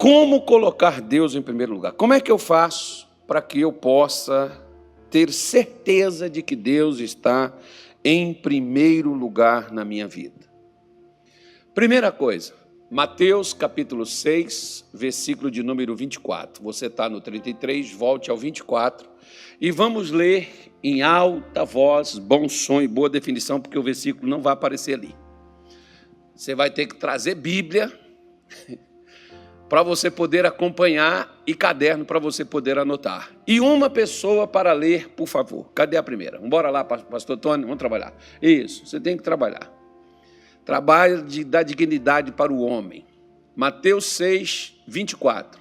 Como colocar Deus em primeiro lugar? Como é que eu faço para que eu possa ter certeza de que Deus está em primeiro lugar na minha vida? Primeira coisa, Mateus capítulo 6, versículo de número 24. Você está no 33, volte ao 24 e vamos ler em alta voz, bom som e boa definição, porque o versículo não vai aparecer ali. Você vai ter que trazer Bíblia para você poder acompanhar e caderno para você poder anotar. E uma pessoa para ler, por favor. Cadê a primeira? Vamos embora lá, pastor Tony, vamos trabalhar. Isso, você tem que trabalhar. Trabalho de dar dignidade para o homem. Mateus 6, 24.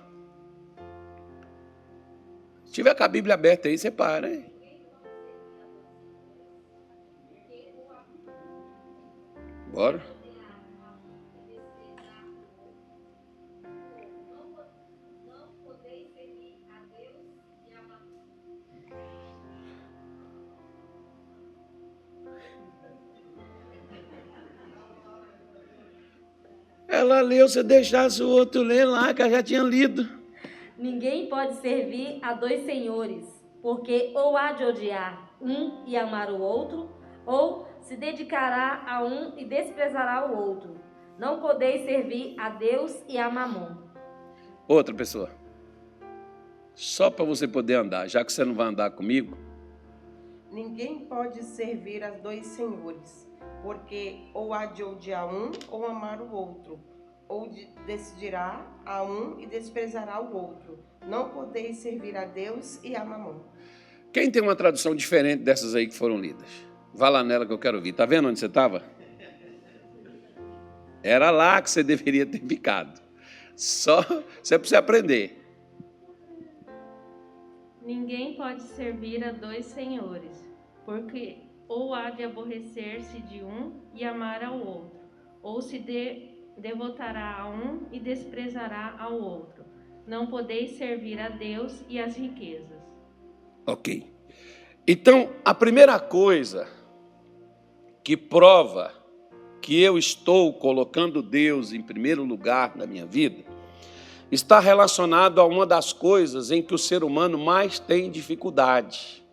Se tiver com a Bíblia aberta aí, você para, hein? Bora. Ela leu, você deixasse o outro ler lá, que ela já tinha lido. Ninguém pode servir a dois senhores, porque ou há de odiar um e amar o outro, ou se dedicará a um e desprezará o outro. Não podeis servir a Deus e a Mamon. Outra pessoa. Só para você poder andar, já que você não vai andar comigo. Ninguém pode servir a dois senhores, porque ou há de odiar um ou amar o outro, ou decidirá a um e desprezará o outro. Não podeis servir a Deus e a Mamon. Quem tem uma tradução diferente dessas aí que foram lidas? Vá lá nela que eu quero ouvir. Está vendo onde você estava? Era lá que você deveria ter ficado. Só você precisa aprender. Ninguém pode servir a dois senhores, porque ou há de aborrecer-se de um e amar ao outro, ou se devotará a um e desprezará ao outro. Não podeis servir a Deus e às riquezas. Ok. Então, a primeira coisa que prova que eu estou colocando Deus em primeiro lugar na minha vida está relacionado a uma das coisas em que o ser humano mais tem dificuldade.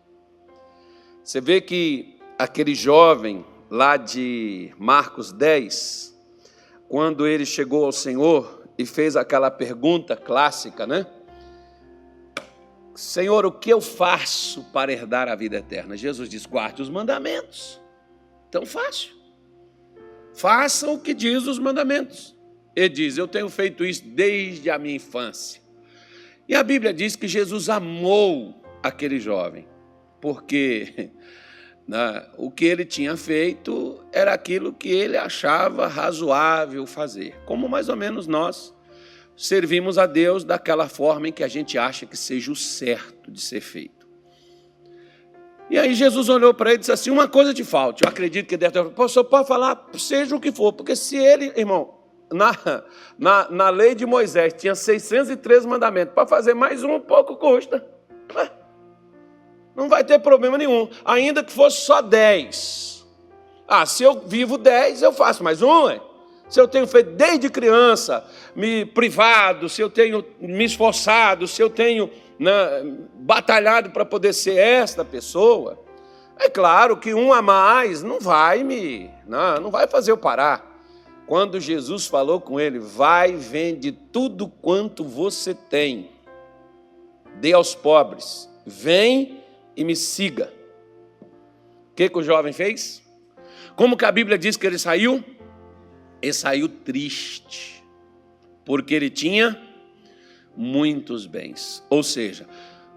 Você vê que aquele jovem lá de Marcos 10, quando ele chegou ao Senhor e fez aquela pergunta clássica, né? Senhor, o que eu faço para herdar a vida eterna? Jesus diz, guarde os mandamentos. Tão fácil. Faça o que diz os mandamentos. Ele diz, eu tenho feito isso desde a minha infância. E a Bíblia diz que Jesus amou aquele jovem, porque o que ele tinha feito era aquilo que ele achava razoável fazer. Como mais ou menos nós servimos a Deus daquela forma em que a gente acha que seja o certo de ser feito. E aí Jesus olhou para ele e disse assim, uma coisa te falta. Eu acredito que deve ter... O senhor pode falar, seja o que for, porque se ele, irmão... Na lei de Moisés tinha 613 mandamentos. Para fazer mais um pouco custa. Não vai ter problema nenhum. Ainda que fosse só 10. Se eu vivo 10, eu faço mais um. Se eu tenho feito desde criança, me privado, se eu tenho me esforçado, se eu tenho batalhado para poder ser esta pessoa, é claro que um a mais não vai fazer eu parar. Quando Jesus falou com ele, vai, vende tudo quanto você tem, dê aos pobres, vem e me siga. O que o jovem fez? Como que a Bíblia diz que ele saiu? Ele saiu triste, porque ele tinha muitos bens. Ou seja,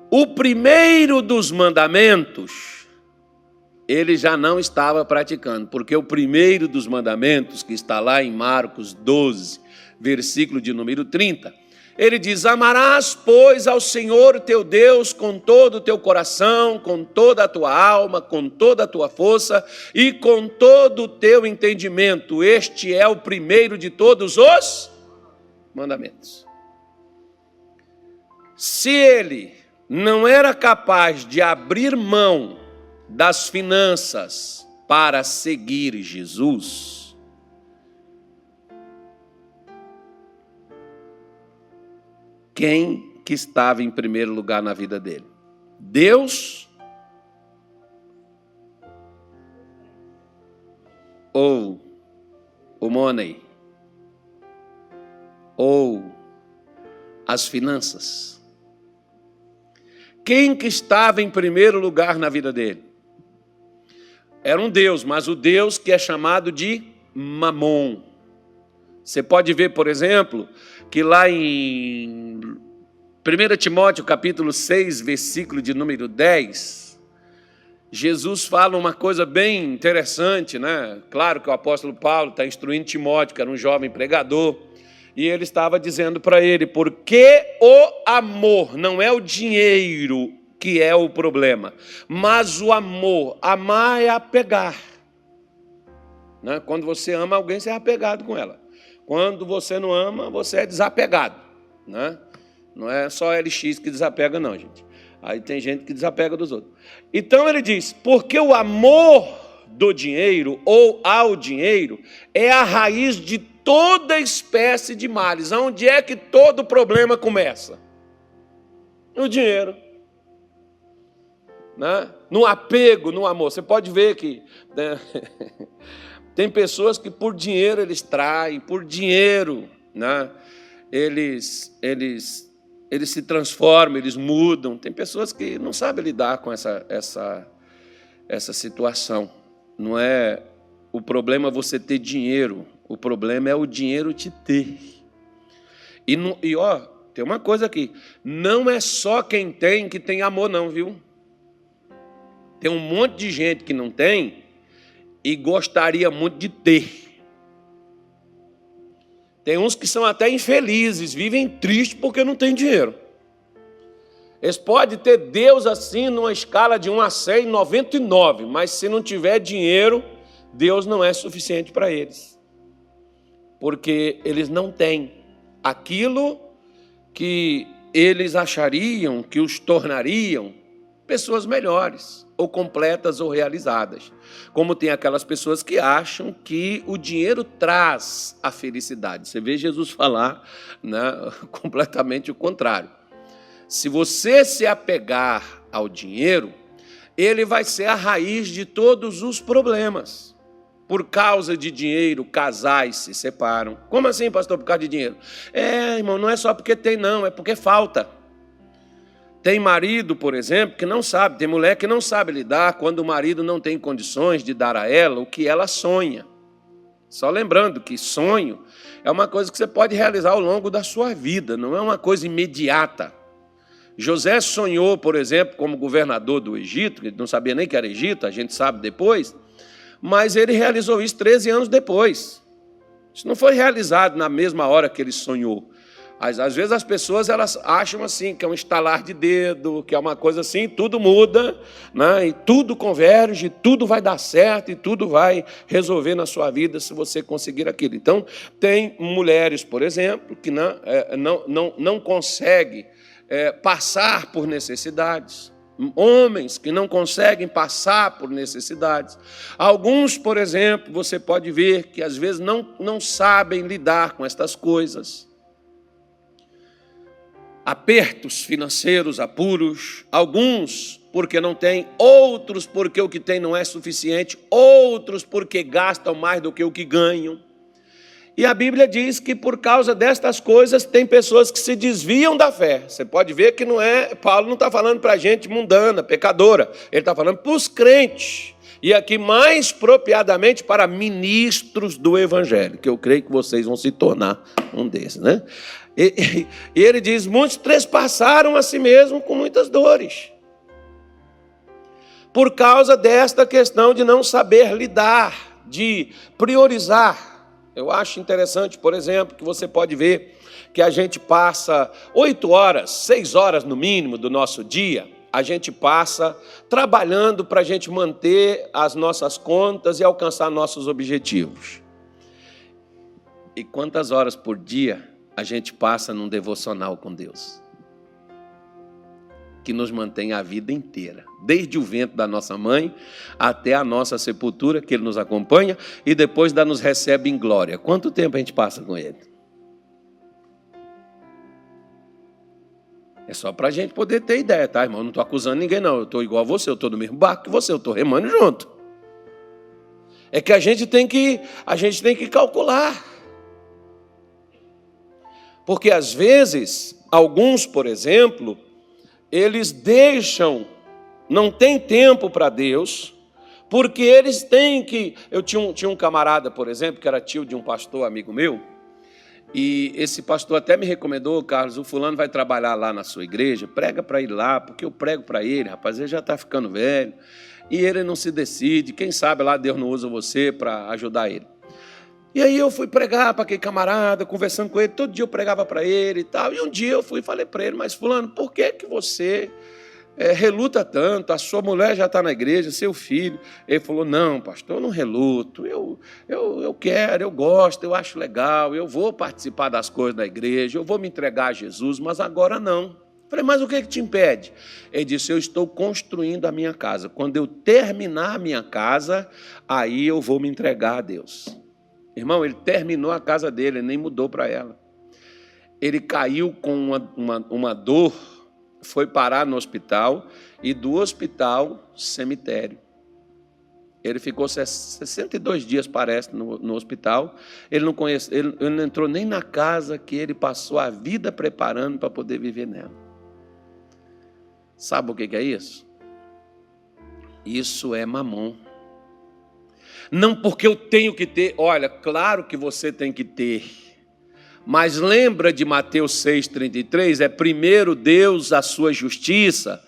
o primeiro dos mandamentos ele já não estava praticando, porque o primeiro dos mandamentos, que está lá em Marcos 12, versículo de número 30, ele diz, amarás, pois, ao Senhor teu Deus com todo o teu coração, com toda a tua alma, com toda a tua força e com todo o teu entendimento. Este é o primeiro de todos os mandamentos. Se ele não era capaz de abrir mão das finanças para seguir Jesus, quem que estava em primeiro lugar na vida dele? Deus ou o money? Ou as finanças? Quem que estava em primeiro lugar na vida dele? Era um Deus, mas o Deus que é chamado de Mamon. Você pode ver, por exemplo, que lá em 1 Timóteo capítulo 6, versículo de número 10, Jesus fala uma coisa bem interessante, né? Claro que o apóstolo Paulo está instruindo Timóteo, que era um jovem pregador, e ele estava dizendo para ele, porque o amor não é o dinheiro que é o problema, mas o amor, amar é apegar. Né? Quando você ama alguém, você é apegado com ela. Quando você não ama, você é desapegado. Né? Não é só LX que desapega, não, gente. Aí tem gente que desapega dos outros. Então ele diz, porque o amor do dinheiro ou ao dinheiro é a raiz de toda espécie de males. Onde é que todo problema começa? No dinheiro. Né? No apego, no amor. Você pode ver que... Né? Tem pessoas que por dinheiro eles traem, por dinheiro, né? eles se transformam, eles mudam. Tem pessoas que não sabem lidar com essa situação. Não é o problema você ter dinheiro, o problema é o dinheiro te ter. E ó, tem uma coisa aqui, não é só quem tem que tem amor não, viu? Tem um monte de gente que não tem e gostaria muito de ter. Tem uns que são até infelizes, vivem tristes porque não tem dinheiro. Eles podem ter Deus assim numa escala de 1 a 100, 99, mas se não tiver dinheiro, Deus não é suficiente para eles. Porque eles não têm aquilo que eles achariam que os tornariam pessoas melhores, ou completas ou realizadas. Como tem aquelas pessoas que acham que o dinheiro traz a felicidade. Você vê Jesus falar, né, completamente o contrário. Se você se apegar ao dinheiro, ele vai ser a raiz de todos os problemas. Por causa de dinheiro, casais se separam. Como assim, pastor, por causa de dinheiro? Irmão, não é só porque tem, não, é porque falta. Tem marido, por exemplo, que não sabe, tem mulher que não sabe lidar quando o marido não tem condições de dar a ela o que ela sonha. Só lembrando que sonho é uma coisa que você pode realizar ao longo da sua vida, não é uma coisa imediata. José sonhou, por exemplo, como governador do Egito, que ele não sabia nem que era Egito, a gente sabe depois, mas ele realizou isso 13 anos depois. Isso não foi realizado na mesma hora que ele sonhou. Às vezes as pessoas elas acham assim, que é um estalar de dedo, que é uma coisa assim, tudo muda, né? E tudo converge, tudo vai dar certo e tudo vai resolver na sua vida se você conseguir aquilo. Então, tem mulheres, por exemplo, que não conseguem passar por necessidades. Homens que não conseguem passar por necessidades. Alguns, por exemplo, você pode ver que às vezes não sabem lidar com estas coisas. Apertos financeiros, apuros, alguns porque não têm, outros porque o que têm não é suficiente, outros porque gastam mais do que o que ganham. E a Bíblia diz que por causa destas coisas tem pessoas que se desviam da fé. Você pode ver que Paulo não está falando para gente mundana, pecadora, ele está falando para os crentes. E aqui mais propriamente para ministros do Evangelho, que eu creio que vocês vão se tornar um desses, né? E ele diz, muitos trespassaram a si mesmo com muitas dores. Por causa desta questão de não saber lidar, de priorizar. Eu acho interessante, por exemplo, que você pode ver que a gente passa 8 horas, 6 horas no mínimo do nosso dia, a gente passa trabalhando para a gente manter as nossas contas e alcançar nossos objetivos. E quantas horas por dia a gente passa num devocional com Deus? Que nos mantém a vida inteira, desde o ventre da nossa mãe até a nossa sepultura, que Ele nos acompanha e depois nos recebe em glória. Quanto tempo a gente passa com Ele? É só para a gente poder ter ideia, tá, irmão? Eu não estou acusando ninguém, não. Eu estou igual a você, eu estou no mesmo barco que você, eu estou remando junto. É que a gente tem que calcular. Porque às vezes, alguns, por exemplo, eles não tem tempo para Deus, porque eles têm que... Eu tinha um camarada, por exemplo, que era tio de um pastor amigo meu, e esse pastor até me recomendou: Carlos, o fulano vai trabalhar lá na sua igreja, prega para ir lá, porque eu prego para ele, rapaz, ele já está ficando velho, e ele não se decide, quem sabe lá Deus não usa você para ajudar ele. E aí eu fui pregar para aquele camarada, conversando com ele, todo dia eu pregava para ele e tal, e um dia eu fui e falei para ele: mas fulano, por que você reluta tanto? A sua mulher já está na igreja, seu filho. Ele falou: não, pastor, eu não reluto, eu quero, eu gosto, eu acho legal, eu vou participar das coisas da igreja, eu vou me entregar a Jesus, mas agora não. Falei: mas o que te impede? Ele disse: eu estou construindo a minha casa, quando eu terminar a minha casa, aí eu vou me entregar a Deus. Irmão, ele terminou a casa dele, ele nem mudou para ela. Ele caiu com uma dor, foi parar no hospital, e do hospital, cemitério. Ele ficou 62 dias, parece, no hospital. Ele não entrou nem na casa que ele passou a vida preparando para poder viver nela. Sabe o que é isso? Isso é mamon. Não porque eu tenho que ter, olha, claro que você tem que ter, mas lembra de Mateus 6,33, é primeiro Deus, a sua justiça.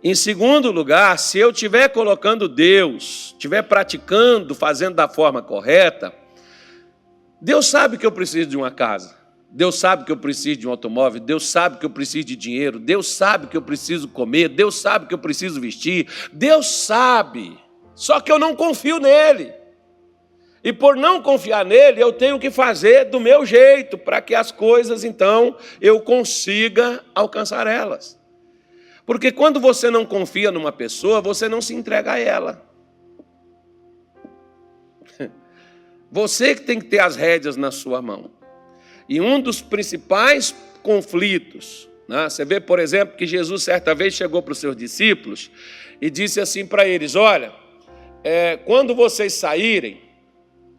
Em segundo lugar, se eu estiver colocando Deus, estiver praticando, fazendo da forma correta, Deus sabe que eu preciso de uma casa, Deus sabe que eu preciso de um automóvel, Deus sabe que eu preciso de dinheiro, Deus sabe que eu preciso comer, Deus sabe que eu preciso vestir, Deus sabe. Só que eu não confio nele. E por não confiar nele, eu tenho que fazer do meu jeito, para que as coisas, então, eu consiga alcançar elas. Porque quando você não confia numa pessoa, você não se entrega a ela. Você que tem que ter as rédeas na sua mão. E um dos principais conflitos, né? Você vê, por exemplo, que Jesus certa vez chegou para os seus discípulos e disse assim para eles: olha, quando vocês saírem,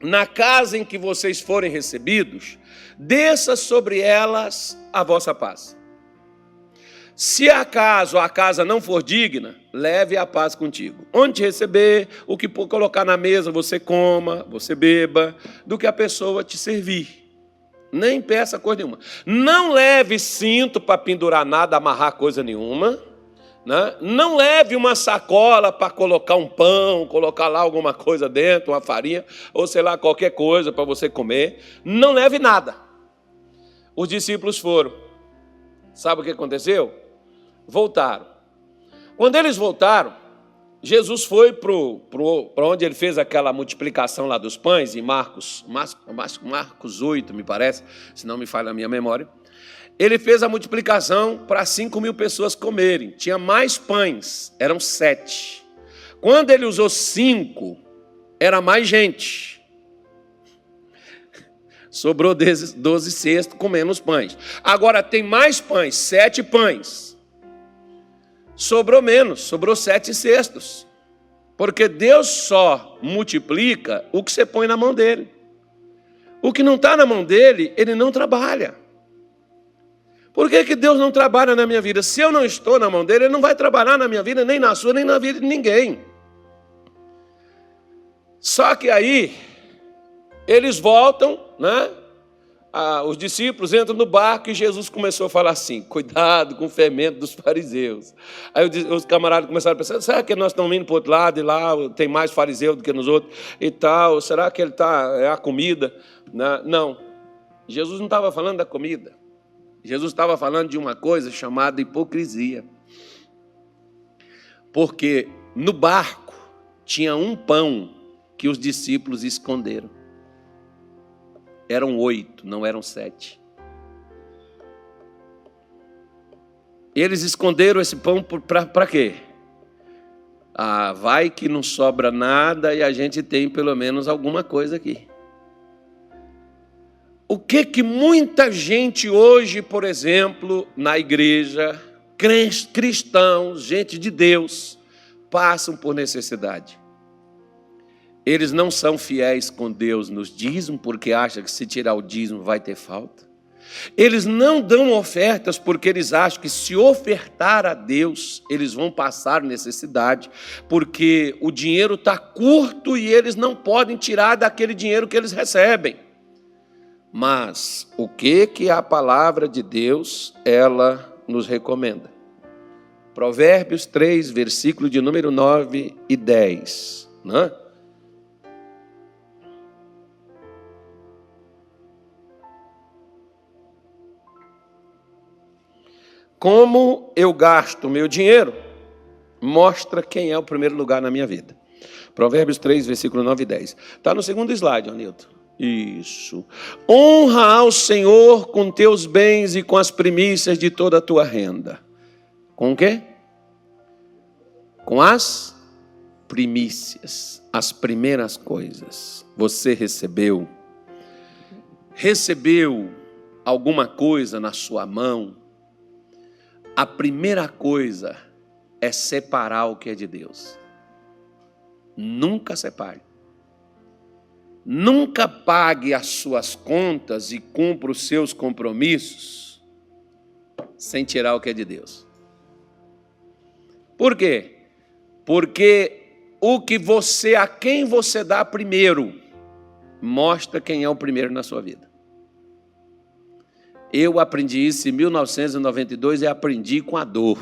na casa em que vocês forem recebidos, desça sobre elas a vossa paz. Se acaso a casa não for digna, leve a paz contigo. Onde te receber, o que colocar na mesa, você coma, você beba, do que a pessoa te servir. Nem peça coisa nenhuma. Não leve cinto para pendurar nada, amarrar coisa nenhuma. Né? Não leve uma sacola para colocar um pão, colocar lá alguma coisa dentro, uma farinha, ou sei lá, qualquer coisa para você comer. Não leve nada. Os discípulos foram. Sabe o que aconteceu? Voltaram. Quando eles voltaram, Jesus foi para onde ele fez aquela multiplicação lá dos pães, em Marcos 8, me parece, se não me falha a minha memória. Ele fez a multiplicação para 5.000 pessoas comerem. Tinha mais pães, eram 7. Quando ele usou 5, era mais gente. Sobrou 12 cestos com menos pães. Agora tem mais pães, 7 pães. Sobrou menos, sobrou 7 cestos. Porque Deus só multiplica o que você põe na mão dele. O que não está na mão dele, ele não trabalha. Por que Deus não trabalha na minha vida? Se eu não estou na mão dele, ele não vai trabalhar na minha vida, nem na sua, nem na vida de ninguém. Só que aí, eles voltam, né? Os discípulos entram no barco e Jesus começou a falar assim: cuidado com o fermento dos fariseus. Aí os camaradas começaram a pensar: será que nós estamos indo para o outro lado e lá tem mais fariseu do que nos outros e tal? Será que é a comida? Não, Jesus não estava falando da comida. Jesus estava falando de uma coisa chamada hipocrisia. Porque no barco tinha um pão que os discípulos esconderam. Eram 8, não eram 7. Eles esconderam esse pão para quê? Vai que não sobra nada e a gente tem pelo menos alguma coisa aqui. O que muita gente hoje, por exemplo, na igreja, cristãos, gente de Deus, passam por necessidade. Eles não são fiéis com Deus nos dízimos, porque acham que se tirar o dízimo vai ter falta. Eles não dão ofertas porque eles acham que se ofertar a Deus, eles vão passar necessidade, porque o dinheiro está curto e eles não podem tirar daquele dinheiro que eles recebem. Mas o que a palavra de Deus, ela nos recomenda? Provérbios 3, versículo de número 9 e 10, né? Como eu gasto meu dinheiro, mostra quem é o primeiro lugar na minha vida. Provérbios 3, versículo 9 e 10. Está no segundo slide, Nilton. Isso. Honra ao Senhor com teus bens e com as primícias de toda a tua renda. Com o quê? Com as primícias, as primeiras coisas. Você recebeu alguma coisa na sua mão? A primeira coisa é separar o que é de Deus. Nunca separe. Nunca pague as suas contas e cumpra os seus compromissos sem tirar o que é de Deus. Por quê? Porque a quem você dá primeiro, mostra quem é o primeiro na sua vida. Eu aprendi isso em 1992 e aprendi com a dor.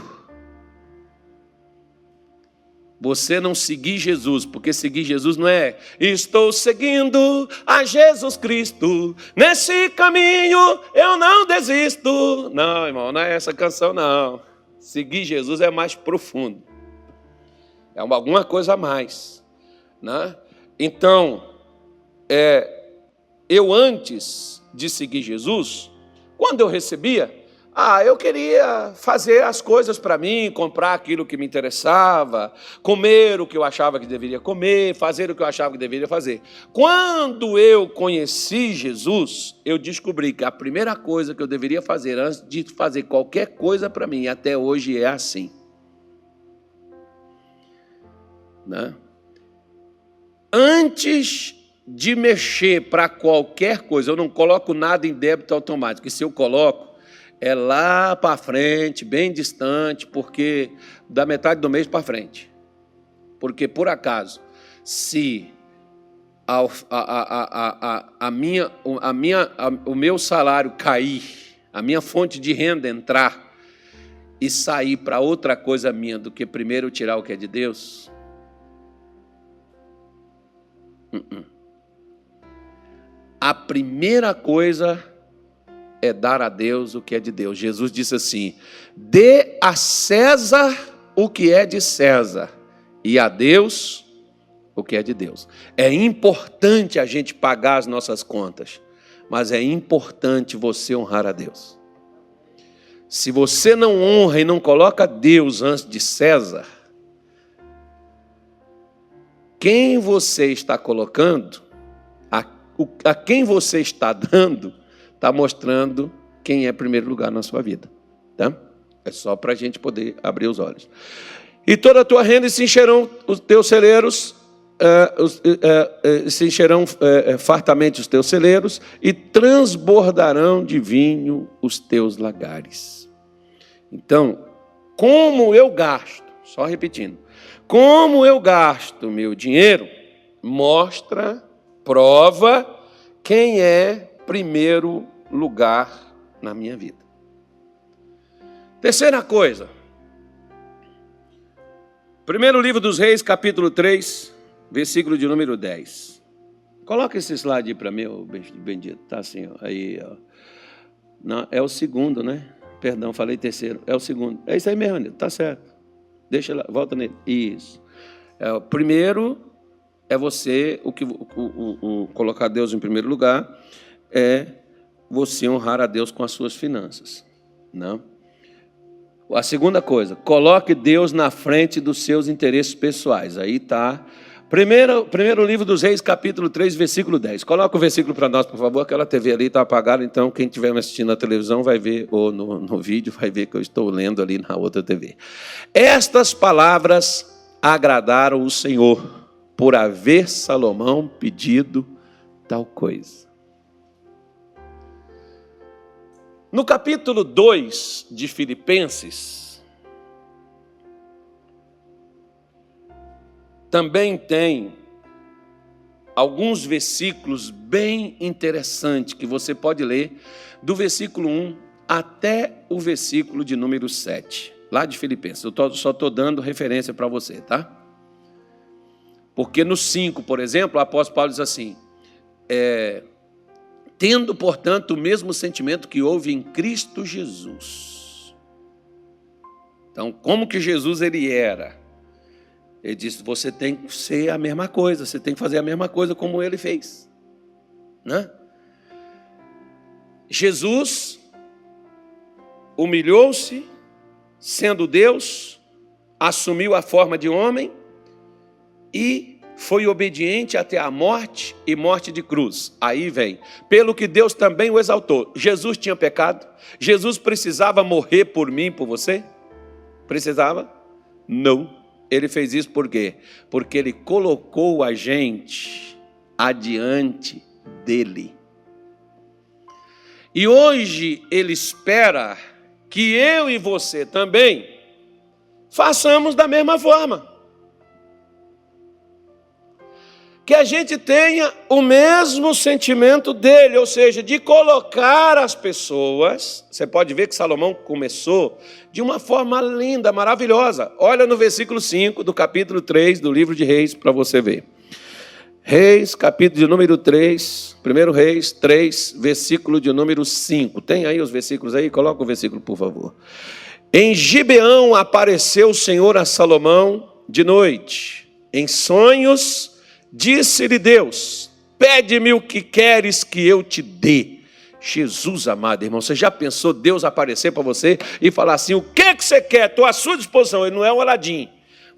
Você não seguir Jesus, porque seguir Jesus não é estou seguindo a Jesus Cristo, nesse caminho eu não desisto. Não, irmão, não é essa canção não. Seguir Jesus é mais profundo. É alguma coisa a mais, né? Então, eu antes de seguir Jesus, quando eu recebia, eu queria fazer as coisas para mim, comprar aquilo que me interessava, comer o que eu achava que deveria comer, fazer o que eu achava que deveria fazer. Quando eu conheci Jesus, eu descobri que a primeira coisa que eu deveria fazer antes de fazer qualquer coisa para mim, até hoje é assim, né? Antes de mexer para qualquer coisa, eu não coloco nada em débito automático, e se eu coloco, é lá para frente, bem distante, porque da metade do mês para frente. Porque, por acaso, se o meu salário cair, a minha fonte de renda entrar e sair para outra coisa minha do que primeiro tirar o que é de Deus, a primeira coisa é dar a Deus o que é de Deus. Jesus disse assim: dê a César o que é de César e a Deus o que é de Deus. É importante a gente pagar as nossas contas, mas é importante você honrar a Deus. Se você não honra e não coloca Deus antes de César, quem você está colocando, a quem você está dando, está mostrando quem é primeiro lugar na sua vida, tá? É só para a gente poder abrir os olhos. E toda a tua renda se encherão os teus celeiros, se encherão fartamente os teus celeiros e transbordarão de vinho os teus lagares. Então, como eu gasto, só repetindo, como eu gasto meu dinheiro, prova quem é primeiro lugar na minha vida. Terceira coisa. Primeiro livro dos Reis, capítulo 3, versículo de número 10. Coloca esse slide aí para mim, bendito. Tá assim, ó. Aí, ó. Não, é o segundo, né? Perdão, falei terceiro. É o segundo. É isso aí mesmo, tá certo. Deixa lá, volta nele. Isso. O primeiro é você, colocar Deus em primeiro lugar, é você honrar a Deus com as suas finanças. Não? A segunda coisa, coloque Deus na frente dos seus interesses pessoais. Aí está Primeiro livro dos Reis, capítulo 3, versículo 10. Coloca o versículo para nós, por favor. Aquela TV ali está apagada, então quem estiver me assistindo na televisão vai ver, ou no vídeo, vai ver que eu estou lendo ali na outra TV. Estas palavras agradaram o Senhor, por haver Salomão pedido tal coisa. No capítulo 2 de Filipenses, também tem alguns versículos bem interessantes que você pode ler, do versículo 1 até o versículo de número 7, lá de Filipenses. Eu só estou dando referência para você, tá? Porque no 5, por exemplo, o apóstolo Paulo diz assim, tendo, portanto, o mesmo sentimento que houve em Cristo Jesus. Então, como que Jesus ele era? Ele disse, você tem que ser a mesma coisa, você tem que fazer a mesma coisa como ele fez. Né? Jesus humilhou-se, sendo Deus, assumiu a forma de homem e foi obediente até a morte e morte de cruz. Aí vem, pelo que Deus também o exaltou. Jesus tinha pecado? Jesus precisava morrer por mim e por você? Precisava? Não. Ele fez isso por quê? Porque ele colocou a gente adiante dele. E hoje ele espera que eu e você também façamos da mesma forma. Que a gente tenha o mesmo sentimento dele, ou seja, de colocar as pessoas. Você pode ver que Salomão começou de uma forma linda, maravilhosa. Olha no versículo 5 do capítulo 3 do livro de Reis, para você ver. Reis, capítulo de número 3, 1 Reis 3, versículo de número 5. Tem aí os versículos aí? Coloca o versículo, por favor. Em Gibeão apareceu o Senhor a Salomão de noite. Em sonhos disse-lhe Deus, pede-me o que queres que eu te dê. Jesus amado, irmão, você já pensou Deus aparecer para você e falar assim, o que você quer? Estou à sua disposição. Ele não é um Aladim,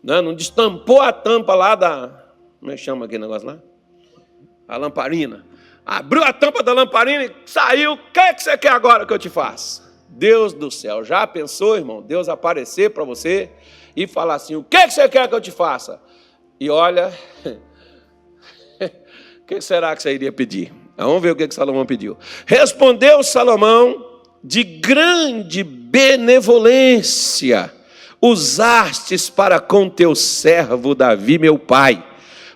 não destampou a tampa lá da, como é que chama aquele negócio lá? A lamparina. Abriu a tampa da lamparina e saiu, o que você quer agora que eu te faça? Deus do céu, já pensou, irmão, Deus aparecer para você e falar assim, o que você quer que eu te faça? E olha... O que será que você iria pedir? Vamos ver o que Salomão pediu. Respondeu Salomão, de grande benevolência usastes para com teu servo Davi, meu pai,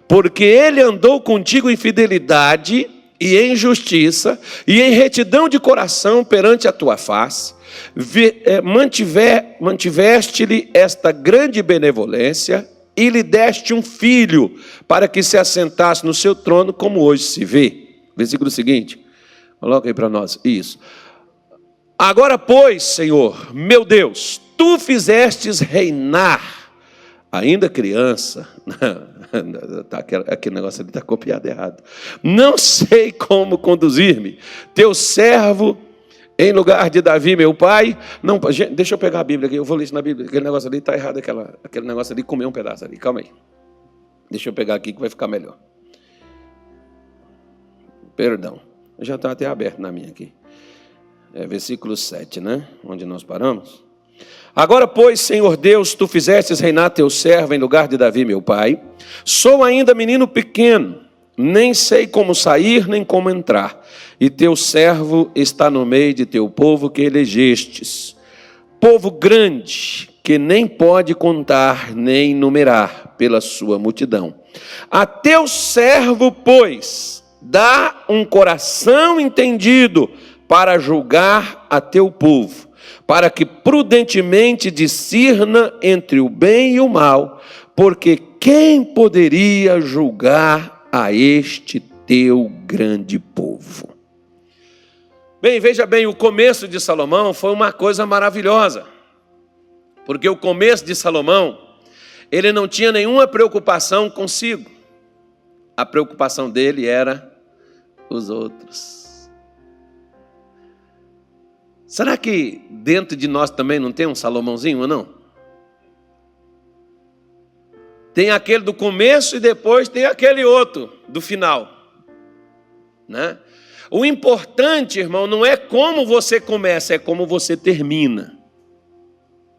porque ele andou contigo em fidelidade e em justiça e em retidão de coração perante a tua face. Mantiveste-lhe esta grande benevolência e lhe deste um filho, para que se assentasse no seu trono, como hoje se vê. Versículo seguinte, coloca aí para nós, isso. Agora, pois, Senhor, meu Deus, tu fizestes reinar, ainda criança, aquele negócio ali está copiado errado, não sei como conduzir-me, teu servo, em lugar de Davi, meu pai, não, gente, deixa eu pegar a Bíblia aqui, eu vou ler isso na Bíblia, aquele negócio ali está errado, aquele negócio ali, comer um pedaço ali, calma aí. Deixa eu pegar aqui que vai ficar melhor. Perdão, já está até aberto na minha aqui. Versículo 7, né? Onde nós paramos. Agora, pois, Senhor Deus, tu fizestes reinar teu servo em lugar de Davi, meu pai. Sou ainda menino pequeno, nem sei como sair, nem como entrar. E teu servo está no meio de teu povo que elegestes. Povo grande, que nem pode contar, nem numerar pela sua multidão. A teu servo, pois, dá um coração entendido para julgar a teu povo, para que prudentemente discirna entre o bem e o mal, porque quem poderia julgar a este teu grande povo? Bem, veja bem, o começo de Salomão foi uma coisa maravilhosa, porque o começo de Salomão, ele não tinha nenhuma preocupação consigo, a preocupação dele era os outros. Será que dentro de nós também não tem um Salomãozinho ou não? Tem aquele do começo e depois tem aquele outro do final, né? O importante, irmão, não é como você começa, é como você termina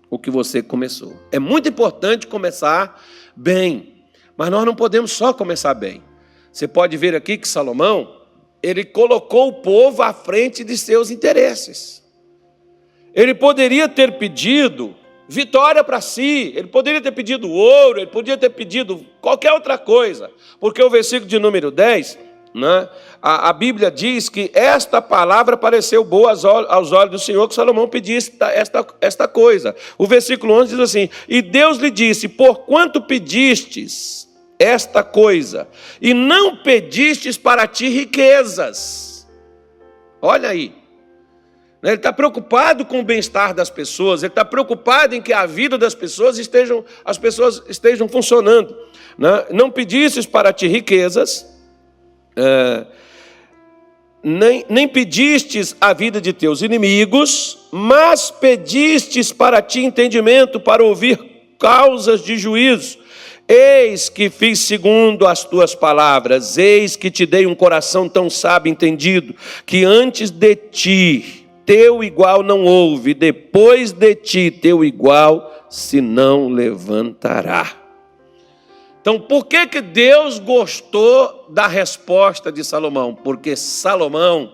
o que você começou. É muito importante começar bem, mas nós não podemos só começar bem. Você pode ver aqui que Salomão, ele colocou o povo à frente de seus interesses. Ele poderia ter pedido vitória para si, ele poderia ter pedido ouro, ele poderia ter pedido qualquer outra coisa, porque o versículo de número 10, né, a Bíblia diz que esta palavra pareceu boa aos olhos do Senhor, que Salomão pedisse esta coisa. O versículo 11 diz assim: e Deus lhe disse, porquanto pedistes esta coisa, e não pedistes para ti riquezas. Olha aí, ele está preocupado com o bem-estar das pessoas, ele está preocupado em que a vida das pessoas estejam funcionando, né? Não pedistes para ti riquezas, nem pedistes a vida de teus inimigos, mas pedistes para ti entendimento, para ouvir causas de juízo. Eis que fiz segundo as tuas palavras, eis que te dei um coração tão sábio e entendido, que antes de ti teu igual não houve, depois de ti teu igual se não levantará. Então, por que Deus gostou da resposta de Salomão? Porque Salomão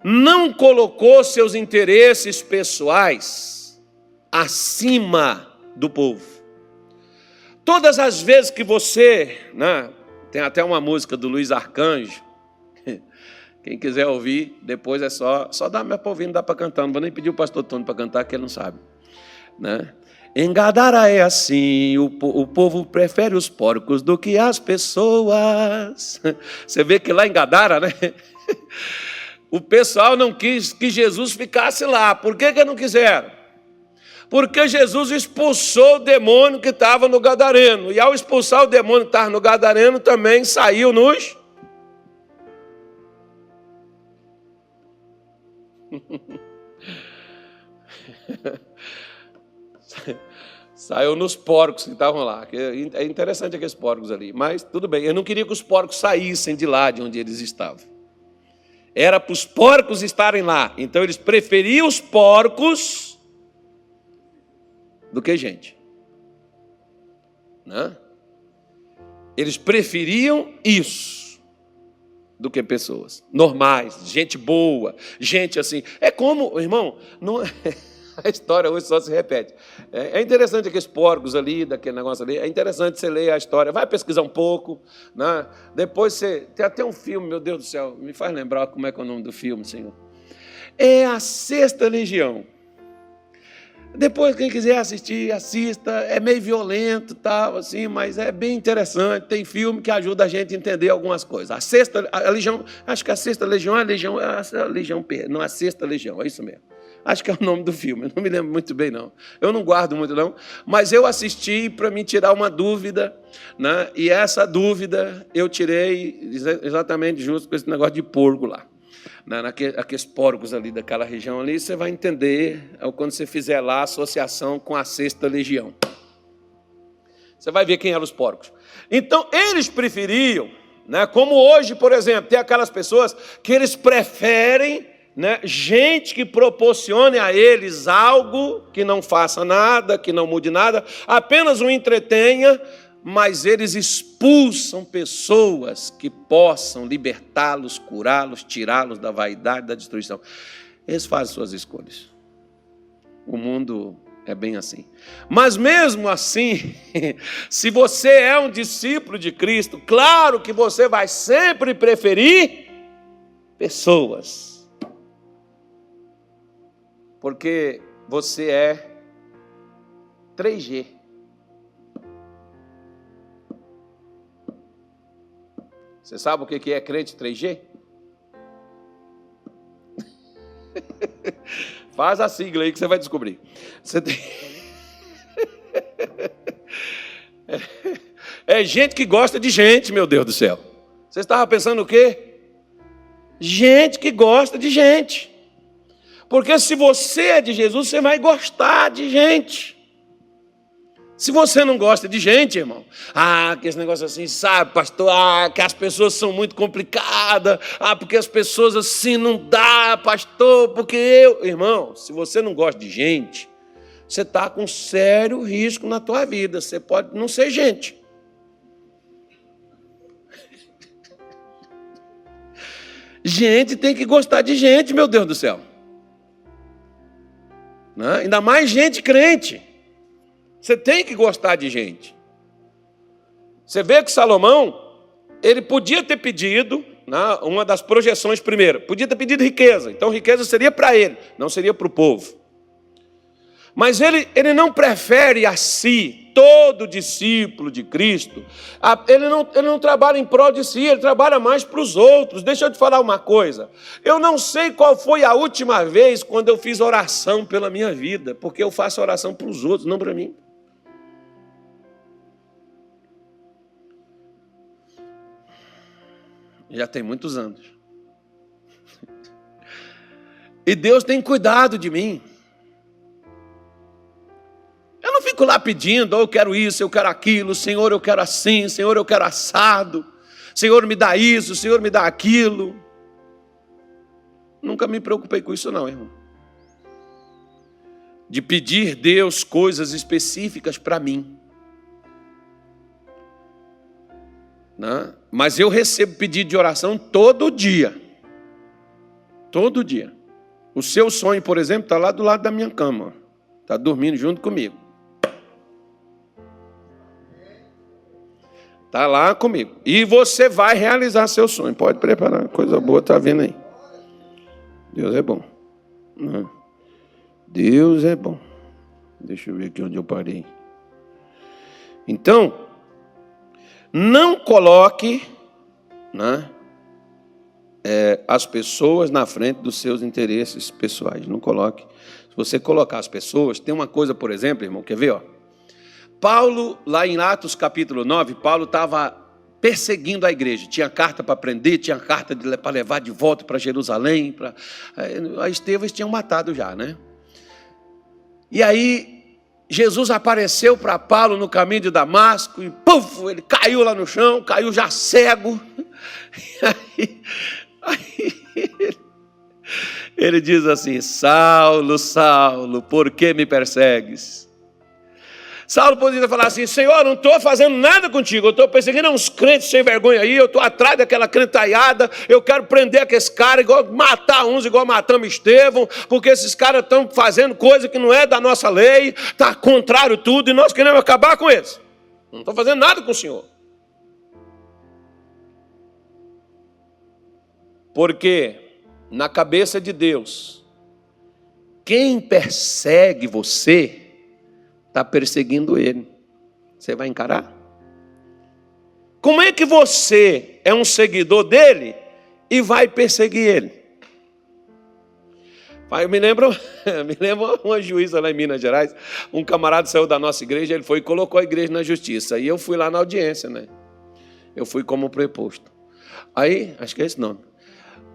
não colocou seus interesses pessoais acima do povo. Todas as vezes que você, né, tem até uma música do Luiz Arcanjo, quem quiser ouvir, depois é só dá para ouvir, não dá para cantar, não vou nem pedir o pastor Tony para cantar, que ele não sabe, né? Em Gadara é assim, o povo prefere os porcos do que as pessoas. Você vê que lá em Gadara, né? O pessoal não quis que Jesus ficasse lá. Por que não quiseram? Porque Jesus expulsou o demônio que estava no gadareno. E ao expulsar o demônio que estava no gadareno, também saiu nos... Saiu nos porcos que estavam lá. É interessante aqueles porcos ali. Mas tudo bem, eu não queria que os porcos saíssem de lá de onde eles estavam. Era para os porcos estarem lá. Então eles preferiam os porcos do que gente, né? Eles preferiam isso do que pessoas normais, gente boa, gente assim. É como, irmão, não é... A história hoje só se repete. É interessante aqueles porcos ali, daquele negócio ali. É interessante você ler a história. Vai pesquisar um pouco, né? Depois você... Tem até um filme, meu Deus do céu. Me faz lembrar como é que é o nome do filme, Senhor. É A Sexta Legião. Depois, quem quiser assistir, assista. É meio violento, tal, assim, mas é bem interessante. Tem filme que ajuda a gente a entender algumas coisas. A Legião... Acho que a Sexta Legião é a Legião... Não, a Sexta Legião, é isso mesmo. Acho que é o nome do filme, eu não me lembro muito bem, não. Eu não guardo muito, não. Mas eu assisti para me tirar uma dúvida, né? E essa dúvida eu tirei exatamente justo com esse negócio de porco lá. Né? Aqueles porcos ali daquela região ali, você vai entender quando você fizer lá a associação com a Sexta Legião. Você vai ver quem eram os porcos. Então, eles preferiam, né? Como hoje, por exemplo, tem aquelas pessoas que eles preferem, né, gente que proporcione a eles algo que não faça nada, que não mude nada, apenas o entretenha, mas eles expulsam pessoas que possam libertá-los, curá-los, tirá-los da vaidade, da destruição. Eles fazem suas escolhas. O mundo é bem assim. Mas mesmo assim, se você é um discípulo de Cristo, claro que você vai sempre preferir pessoas. Porque você é 3G. Você sabe o que é crente 3G? Faz a sigla aí que você vai descobrir. Você tem... É gente que gosta de gente, meu Deus do céu. Você estava pensando o quê? Gente que gosta de gente. Porque se você é de Jesus, você vai gostar de gente. Se você não gosta de gente, irmão, que esse negócio assim, sabe, pastor, que as pessoas são muito complicadas, porque as pessoas assim não dá, pastor, porque eu... Irmão, se você não gosta de gente, você está com sério risco na tua vida, você pode não ser gente. Gente tem que gostar de gente, meu Deus do céu. Né? Ainda mais gente crente. Você tem que gostar de gente. Você vê que Salomão, ele podia ter pedido, né, uma das projeções primeiro, podia ter pedido riqueza. Então riqueza seria para ele, não seria para o povo. Mas ele não prefere a si. Todo discípulo de Cristo, ele não trabalha em prol de si, ele trabalha mais para os outros. Deixa eu te falar uma coisa. Eu não sei qual foi a última vez quando eu fiz oração pela minha vida, porque eu faço oração para os outros, não para mim. Já tem muitos anos. E Deus tem cuidado de mim. Eu não fico lá pedindo, eu quero isso, eu quero aquilo, Senhor, eu quero assim, Senhor, eu quero assado, Senhor, me dá isso, Senhor, me dá aquilo. Nunca me preocupei com isso não, irmão. De pedir a Deus coisas específicas para mim. Né? Mas eu recebo pedido de oração todo dia. Todo dia. O seu sonho, por exemplo, está lá do lado da minha cama. Está dormindo junto comigo. Está lá comigo. E você vai realizar seu sonho. Pode preparar, coisa boa está vindo aí. Deus é bom. Deus é bom. Deixa eu ver aqui onde eu parei. Então, não coloque, né, as pessoas na frente dos seus interesses pessoais. Não coloque. Se você colocar as pessoas, tem uma coisa, por exemplo, irmão, quer ver, ó? Paulo, lá em Atos capítulo 9, Paulo estava perseguindo a igreja. Tinha carta para prender, tinha carta para levar de volta para Jerusalém. A Estevão eles tinham matado já, né? E aí, Jesus apareceu para Paulo no caminho de Damasco e, puf, ele caiu lá no chão, caiu já cego. E aí ele diz assim, Saulo, Saulo, por que me persegues? Saulo poderia falar assim, Senhor, eu não estou fazendo nada contigo, eu estou perseguindo uns crentes sem vergonha aí, eu estou atrás daquela crentaiada, eu quero prender aqueles caras, igual matar uns, igual matamos Estevão, porque esses caras estão fazendo coisa que não é da nossa lei, está contrário tudo, e nós queremos acabar com eles. Não estou fazendo nada com o Senhor. Porque na cabeça de Deus, quem persegue você está perseguindo ele. Você vai encarar? Como é que você é um seguidor dele e vai perseguir ele? Eu me lembro uma juíza lá em Minas Gerais, um camarada saiu da nossa igreja, ele foi e colocou a igreja na justiça. E eu fui lá na audiência, né? Eu fui como preposto. Aí, acho que é esse nome.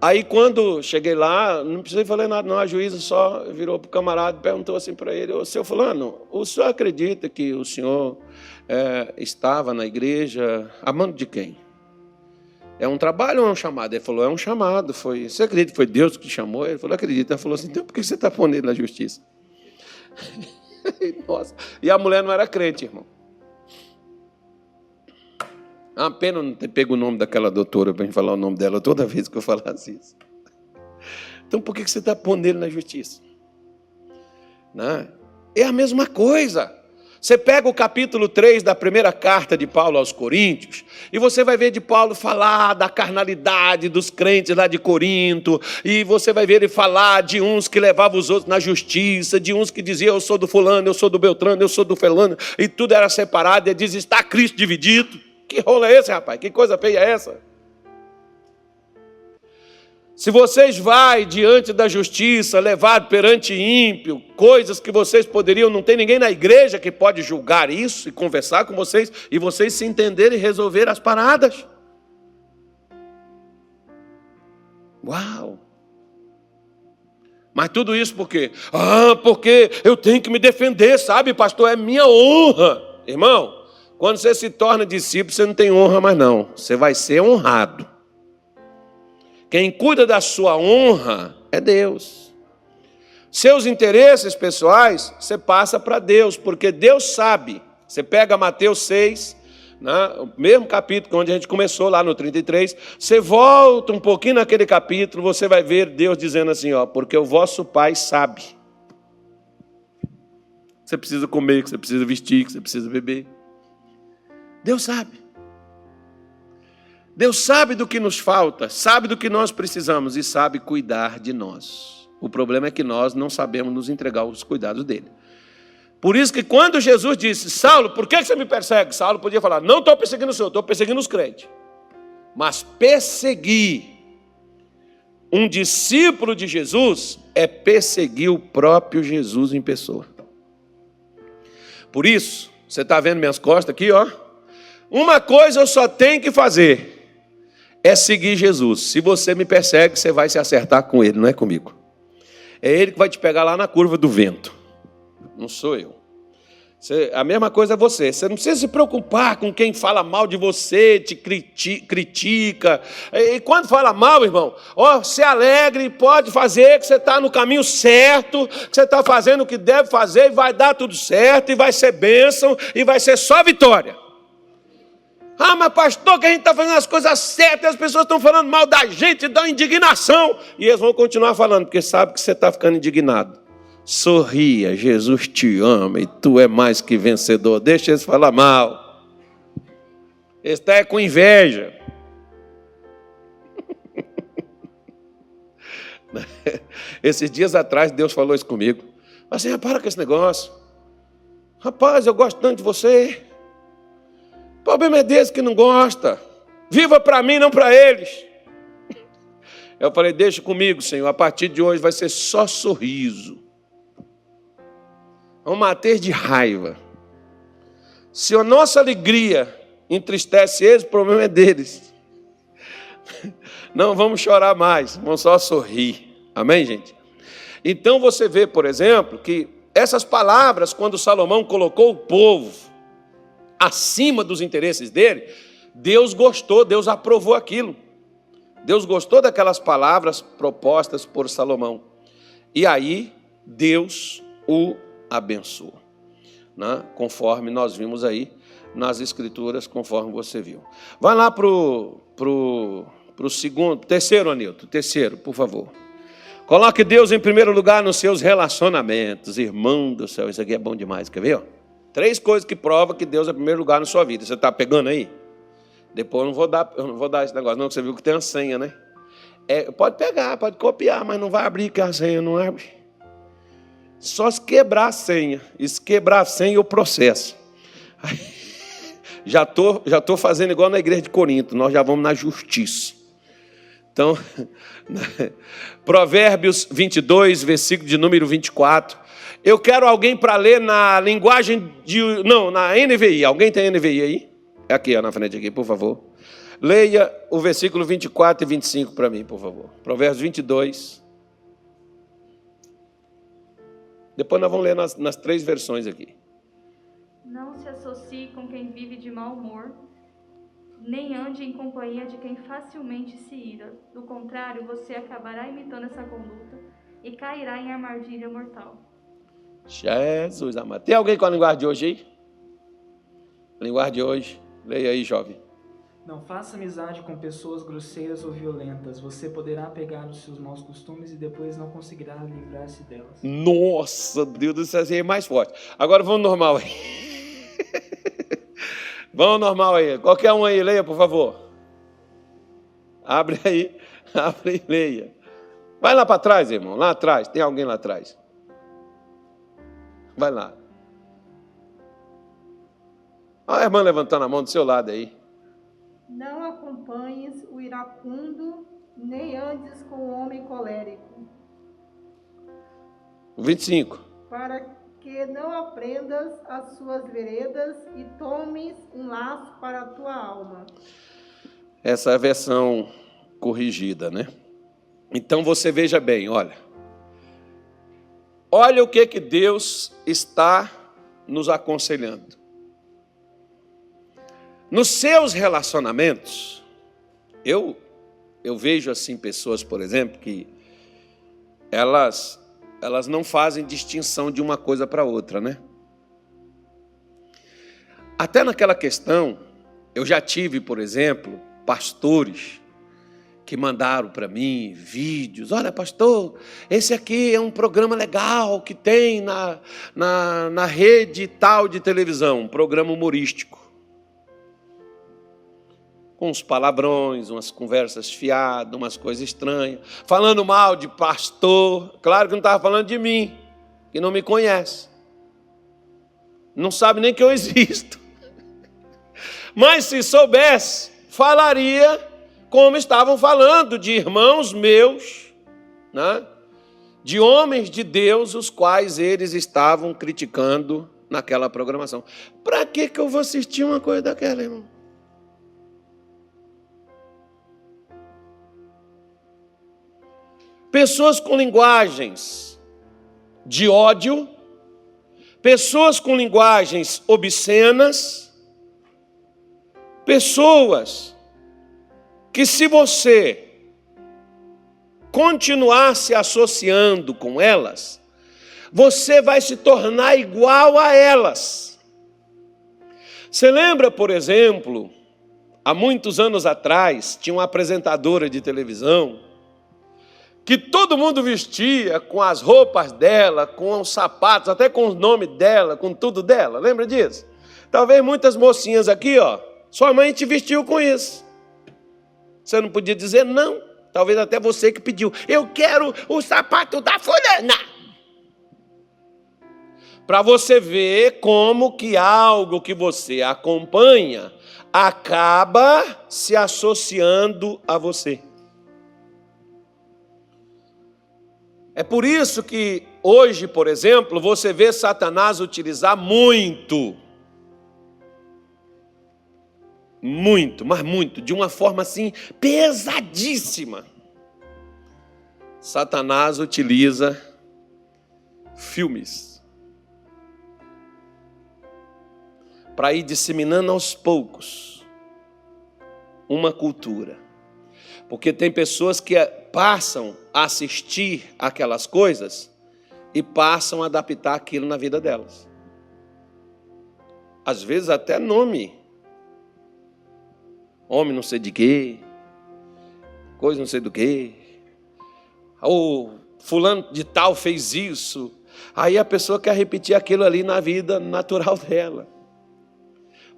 Aí quando cheguei lá, não precisei falar nada, não. A juíza só virou para o camarada e perguntou assim para ele, ô seu fulano, o senhor acredita que o senhor estava na igreja amando de quem? É um trabalho ou é um chamado? Ele falou, é um chamado. Você acredita que foi Deus que te chamou? Ele falou, acredito. Ele falou assim, então por que você está pondo ele na justiça? Nossa. E a mulher não era crente, irmão. É uma pena não ter pego o nome daquela doutora para a gente falar o nome dela toda vez que eu falasse isso. Então por que você está pondo ele na justiça? Não, é a mesma coisa. Você pega o capítulo 3 da primeira carta de Paulo aos Coríntios, e você vai ver de Paulo falar da carnalidade dos crentes lá de Corinto, e você vai ver ele falar de uns que levavam os outros na justiça, de uns que diziam, eu sou do fulano, eu sou do Beltrano, eu sou do fulano, e tudo era separado, e ele diz, está Cristo dividido. Que rolo é esse, rapaz? Que coisa feia é essa? Se vocês vai diante da justiça, levar perante ímpio, coisas que vocês poderiam, não tem ninguém na igreja que pode julgar isso e conversar com vocês, e vocês se entenderem e resolver as paradas. Uau! Mas tudo isso por quê? Porque eu tenho que me defender, sabe, pastor? É minha honra. irmão, quando você se torna discípulo, você não tem honra mais não. Você vai ser honrado. Quem cuida da sua honra é Deus. Seus interesses pessoais, você passa para Deus, porque Deus sabe. Você pega Mateus 6, né, o mesmo capítulo onde a gente começou, lá no 33, você volta um pouquinho naquele capítulo, você vai ver Deus dizendo assim, ó, porque o vosso Pai sabe. Que você precisa comer, que você precisa vestir, que você precisa beber. Deus sabe. Deus sabe do que nos falta, sabe do que nós precisamos e sabe cuidar de nós. O problema é que nós não sabemos nos entregar aos cuidados dele. Por isso que quando Jesus disse, Saulo, por que você me persegue? Saulo podia falar, não estou perseguindo o Senhor, estou perseguindo os crentes. Mas perseguir um discípulo de Jesus é perseguir o próprio Jesus em pessoa. Por isso, você está vendo minhas costas aqui, ó? Uma coisa eu só tenho que fazer, é seguir Jesus. Se você me persegue, você vai se acertar com ele, não é comigo. É ele que vai te pegar lá na curva do vento. Não sou eu. A mesma coisa é você. Você não precisa se preocupar com quem fala mal de você, te critica. E quando fala mal, irmão, ó, se alegre, pode fazer que você está no caminho certo, que você está fazendo o que deve fazer, e vai dar tudo certo, e vai ser bênção, e vai ser só vitória. Ah, mas pastor, que a gente está fazendo as coisas certas, as pessoas estão falando mal da gente, dão indignação. E eles vão continuar falando, porque sabe que você está ficando indignado. Sorria, Jesus te ama e tu é mais que vencedor. Deixa eles falar mal. Eles estão com inveja. Esses dias atrás Deus falou isso comigo. Assim, para com esse negócio. Rapaz, eu gosto tanto de você. O problema é desse que não gosta. Viva para mim, não para eles. Eu falei, deixa comigo, Senhor. A partir de hoje vai ser só sorriso. Vamos matar de raiva. Se a nossa alegria entristece eles, o problema é deles. Não vamos chorar mais, vamos só sorrir. Amém, gente? Então você vê, por exemplo, que essas palavras, quando Salomão colocou o povo acima dos interesses dele, Deus gostou, Deus aprovou aquilo. Deus gostou daquelas palavras propostas por Salomão. E aí, Deus o abençoou, né? Conforme nós vimos aí nas Escrituras, conforme você viu. Vai lá para o terceiro, Anilton, terceiro, por favor. Coloque Deus em primeiro lugar nos seus relacionamentos. Irmão do céu, isso aqui é bom demais, quer ver? Ó? 3 coisas que provam que Deus é primeiro lugar na sua vida. Você está pegando aí? Depois eu não vou dar esse negócio, não, que você viu que tem uma senha, né? Pode pegar, pode copiar, mas não vai abrir, que a senha não abre. Só se quebrar a senha. E se quebrar a senha, eu processo. Já tô fazendo igual na igreja de Corinto, nós já vamos na justiça. Então, Provérbios 22, versículo de número 24. Eu quero alguém para ler na linguagem na NVI. Alguém tem NVI aí? É aqui, ó, na frente aqui, por favor. Leia o versículo 24 e 25 para mim, por favor. Provérbios 22. Depois nós vamos ler nas 3 versões aqui. Não se associe com quem vive de mau humor, nem ande em companhia de quem facilmente se ira. Do contrário, você acabará imitando essa conduta e cairá em armadilha mortal. Jesus amado. Tem alguém com a linguagem de hoje aí? Linguagem de hoje. Leia aí, jovem. Não faça amizade com pessoas grosseiras ou violentas. Você poderá pegar os seus maus costumes e depois não conseguirá livrar-se delas. Nossa, Deus do céu, é mais forte. Agora vamos normal aí. Vamos normal aí. Qualquer um aí, leia, por favor. Abre aí e leia. Vai lá para trás, irmão. Lá atrás. Tem alguém lá atrás. Vai lá. Olha a irmã levantando a mão do seu lado aí. Não acompanhes o iracundo, nem andes com o homem colérico. 25. Para que não aprendas as suas veredas e tomes um laço para a tua alma. Essa é a versão corrigida, né? Então você veja bem, olha. Olha o que Deus está nos aconselhando. Nos seus relacionamentos, eu vejo assim pessoas, por exemplo, que elas não fazem distinção de uma coisa para outra, né? Até naquela questão, eu já tive, por exemplo, pastores que mandaram para mim vídeos. Olha, pastor, esse aqui é um programa legal que tem na rede tal de televisão, um programa humorístico. Com uns palavrões, umas conversas fiadas, umas coisas estranhas, falando mal de pastor. Claro que não estava falando de mim, que não me conhece. Não sabe nem que eu existo. Mas se soubesse, falaria como estavam falando de irmãos meus, né? De homens de Deus, os quais eles estavam criticando naquela programação. Para que eu vou assistir uma coisa daquela, irmão? Pessoas com linguagens de ódio, pessoas com linguagens obscenas, pessoas que, se você continuar se associando com elas, você vai se tornar igual a elas. Você lembra, por exemplo, há muitos anos atrás, tinha uma apresentadora de televisão que todo mundo vestia com as roupas dela, com os sapatos, até com o nome dela, com tudo dela. Lembra disso? Talvez muitas mocinhas aqui, ó, sua mãe te vestiu com isso. Você não podia dizer não. Talvez até você que pediu. Eu quero o sapato da fulana. Para você ver como que algo que você acompanha acaba se associando a você. É por isso que hoje, por exemplo, você vê Satanás utilizar muito, mas muito, de uma forma assim pesadíssima. Satanás utiliza filmes para ir disseminando aos poucos uma cultura. Porque tem pessoas que passam a assistir aquelas coisas e passam a adaptar aquilo na vida delas. Às vezes até nome. Homem não sei de quê, coisa não sei do quê. Ou fulano de tal fez isso. Aí a pessoa quer repetir aquilo ali na vida natural dela.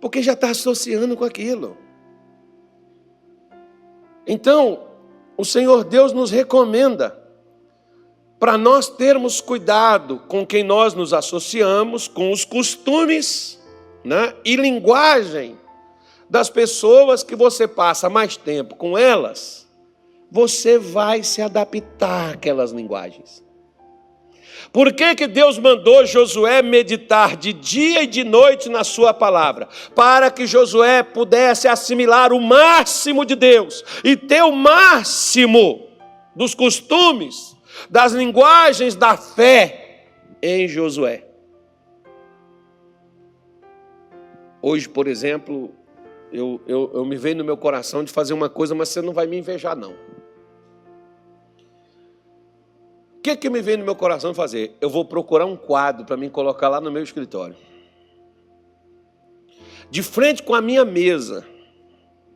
Porque já está associando com aquilo. Então, o Senhor Deus nos recomenda para nós termos cuidado com quem nós nos associamos, com os costumes, né, e linguagem das pessoas que você passa mais tempo com elas, você vai se adaptar àquelas linguagens. Por que Deus mandou Josué meditar de dia e de noite na sua palavra? Para que Josué pudesse assimilar o máximo de Deus e ter o máximo dos costumes, das linguagens da fé em Josué. Hoje, por exemplo, eu me veio no meu coração de fazer uma coisa, mas você não vai me invejar, não. O que me veio no meu coração fazer? Eu vou procurar um quadro para mim colocar lá no meu escritório. De frente com a minha mesa.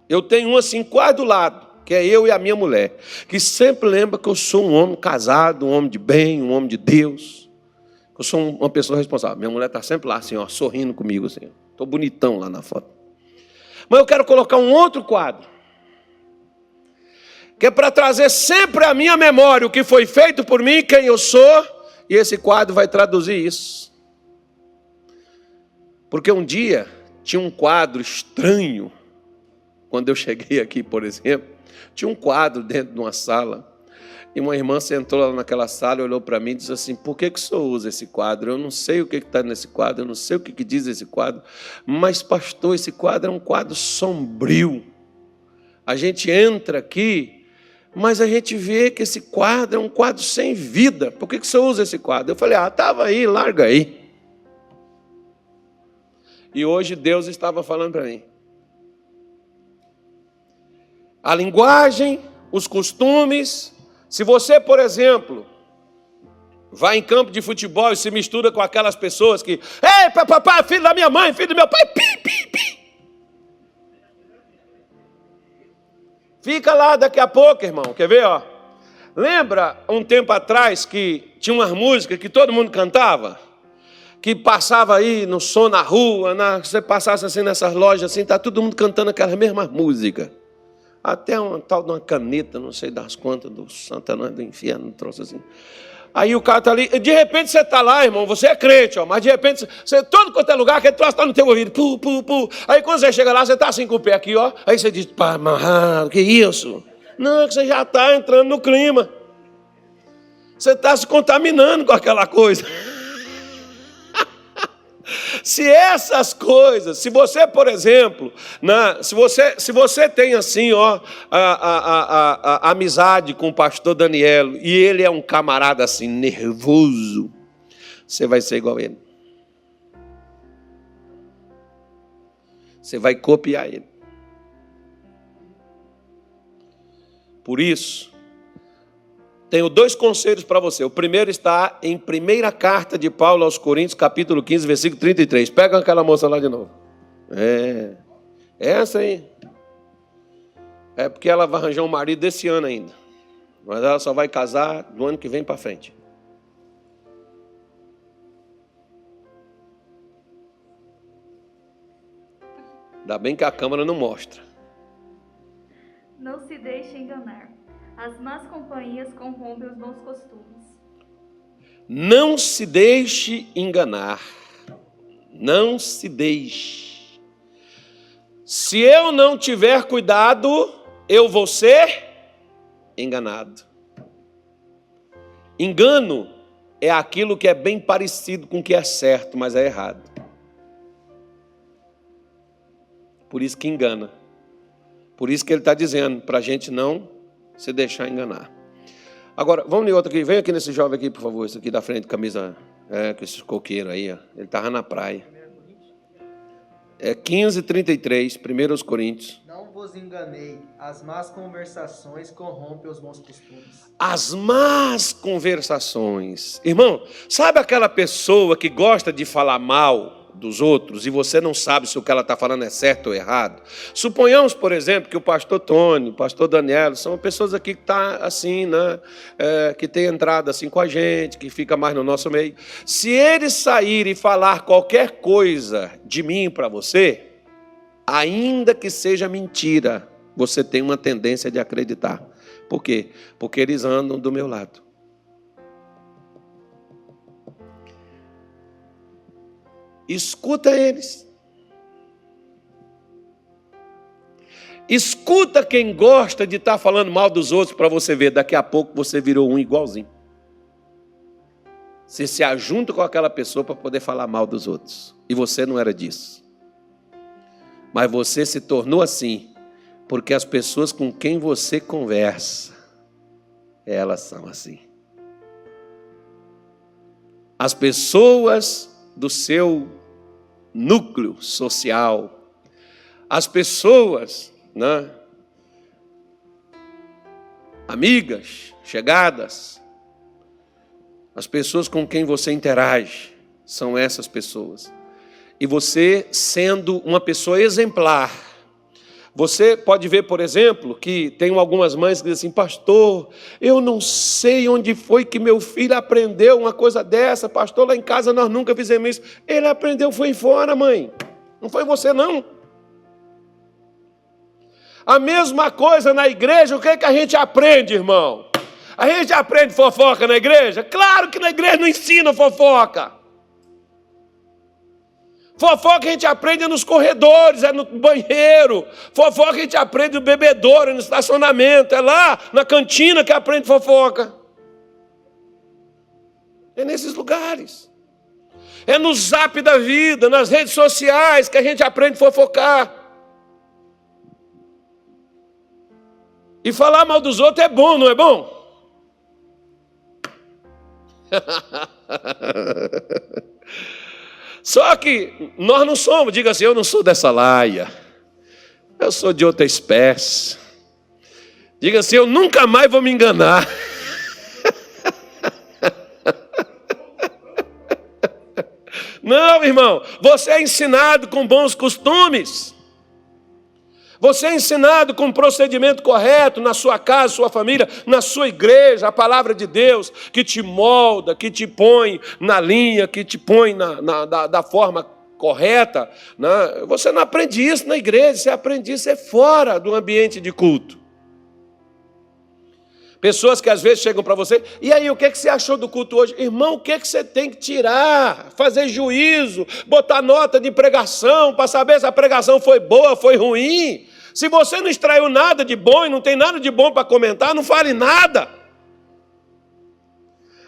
Eu tenho um assim, quase do lado, que é eu e a minha mulher, que sempre lembra que eu sou um homem casado, um homem de bem, um homem de Deus. Eu sou uma pessoa responsável. Minha mulher está sempre lá, assim, ó, sorrindo comigo, assim. Estou bonitão lá na foto. Mas eu quero colocar um outro quadro, que é para trazer sempre à minha memória o que foi feito por mim, quem eu sou, e esse quadro vai traduzir isso. Porque um dia tinha um quadro estranho, quando eu cheguei aqui, por exemplo, tinha um quadro dentro de uma sala, e uma irmã sentou lá naquela sala e olhou para mim e disse assim: por que o senhor usa esse quadro? Eu não sei o que está nesse quadro, eu não sei o que diz esse quadro, mas pastor, esse quadro é um quadro sombrio. A gente entra aqui, mas a gente vê que esse quadro é um quadro sem vida. Por que você usa esse quadro? Eu falei: estava aí, larga aí. E hoje Deus estava falando para mim: A linguagem, os costumes. Se você, por exemplo, vai em campo de futebol e se mistura com aquelas pessoas que... Ei, papai, filho da minha mãe, filho do meu pai, pi, pi, pi. Fica lá daqui a pouco, irmão, quer ver, ó? Lembra um tempo atrás que tinha umas músicas que todo mundo cantava? Que passava aí no som na rua, você passasse assim nessas lojas, assim, tá todo mundo cantando aquelas mesmas músicas. Até uma tal de uma caneta, não sei das quantas, do Satanás do inferno, trouxe assim. Aí o cara tá ali, de repente você tá lá, irmão, você é crente, ó, mas de repente, você, todo quanto é lugar, aquele troço tá no teu ouvido, pu, pu, pu. Aí quando você chega lá, você tá assim com o pé aqui, ó, aí você diz, pá, amarrado, que isso? Não, é que você já tá entrando no clima. Você tá se contaminando com aquela coisa. Se essas coisas, se você, por exemplo, se você tem assim, ó, a amizade com o pastor Daniel, e ele é um camarada assim, nervoso, você vai ser igual a ele. Você vai copiar ele. Por isso, tenho 2 conselhos para você. O primeiro está em 1ª carta de Paulo aos Coríntios, capítulo 15, versículo 33. Pega aquela moça lá de novo. Essa aí. É porque ela vai arranjar um marido desse ano ainda. Mas ela só vai casar do ano que vem para frente. Ainda bem que a câmera não mostra. Não se deixe enganar. As más companhias corrompem os bons costumes. Não se deixe enganar. Não se deixe. Se eu não tiver cuidado, eu vou ser enganado. Engano é aquilo que é bem parecido com o que é certo, mas é errado. Por isso que engana. Por isso que ele está dizendo para a gente não se deixar enganar. Agora, vamos ler outro aqui. Vem aqui nesse jovem aqui, por favor. Esse aqui da frente, camisa, com esses coqueiros aí, ó. Ele estava na praia. 15:33, 1 Coríntios. Não vos enganei, as más conversações corrompem os bons costumes. As más conversações. Irmão, sabe aquela pessoa que gosta de falar mal dos outros e você não sabe se o que ela está falando é certo ou errado? Suponhamos, por exemplo, que o pastor Tony, o pastor Daniel, são pessoas aqui que estão assim, né, que tem entrado assim com a gente, que fica mais no nosso meio. Se eles saírem e falar qualquer coisa de mim para você, ainda que seja mentira, você tem uma tendência de acreditar. Por quê? Porque eles andam do meu lado. Escuta eles. Escuta quem gosta de estar falando mal dos outros para você ver. Daqui a pouco você virou um igualzinho. Você se ajunta com aquela pessoa para poder falar mal dos outros. E você não era disso. Mas você se tornou assim porque as pessoas com quem você conversa, elas são assim. As pessoas do seu núcleo social, as pessoas, né, amigas, chegadas, as pessoas com quem você interage, são essas pessoas. E você, sendo uma pessoa exemplar, você pode ver, por exemplo, que tem algumas mães que dizem assim: pastor, eu não sei onde foi que meu filho aprendeu uma coisa dessa, pastor, lá em casa nós nunca fizemos isso. Ele aprendeu, foi fora, mãe, não foi você não. A mesma coisa na igreja, o que é que a gente aprende, irmão? A gente aprende fofoca na igreja? Claro que na igreja não ensina fofoca. Fofoca a gente aprende nos corredores, é no banheiro. Fofoca a gente aprende no bebedouro, no estacionamento. É lá na cantina que aprende fofoca. É nesses lugares. É no zap da vida, nas redes sociais que a gente aprende a fofocar. E falar mal dos outros é bom, não é bom? Só que nós não somos, diga assim, eu não sou dessa laia, eu sou de outra espécie, Diga assim: eu nunca mais vou me enganar. Não, irmão, você é ensinado com bons costumes. Você é ensinado com um procedimento correto na sua casa, sua família, na sua igreja, a palavra de Deus que te molda, que te põe na linha, que te põe da forma correta. Né? Você não aprende isso na igreja, você aprende isso fora do ambiente de culto. Pessoas que às vezes chegam para você: e aí, o que você achou do culto hoje? Irmão, o que você tem que tirar? Fazer juízo, botar nota de pregação, para saber se a pregação foi boa, foi ruim. Se você não extraiu nada de bom e não tem nada de bom para comentar, não fale nada.